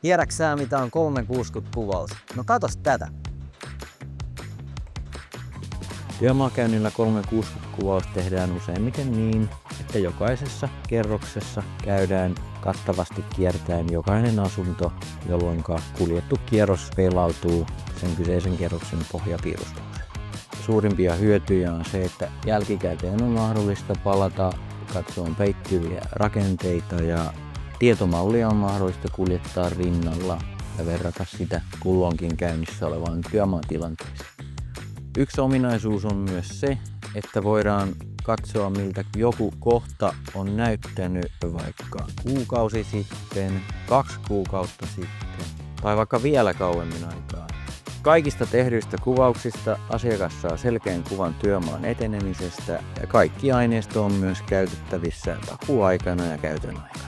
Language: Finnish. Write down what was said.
Tiedätkö sä mitä on 360-kuvaus? No katos tätä. Työmaakäynnillä 360-kuvaus tehdään useimmiten niin, että jokaisessa kerroksessa käydään kattavasti kiertäen jokainen asunto, jolloin kuljettu kierros peilautuu sen kyseisen kerroksen pohjapiirustukseen. Suurimpia hyötyjä on se, että jälkikäteen on mahdollista palata katsomaan peittyviä rakenteita ja tietomallia on mahdollista kuljettaa rinnalla ja verrata sitä kulloinkin käynnissä olevaan työmaatilanteeseen. Yksi ominaisuus on myös se, että voidaan katsoa miltä joku kohta on näyttänyt vaikka kuukausi sitten, 2 kuukautta sitten tai vaikka vielä kauemmin aikaa. Kaikista tehdyistä kuvauksista asiakas saa selkeän kuvan työmaan etenemisestä ja kaikki aineisto on myös käytettävissä takuuaikana ja käytön aikana.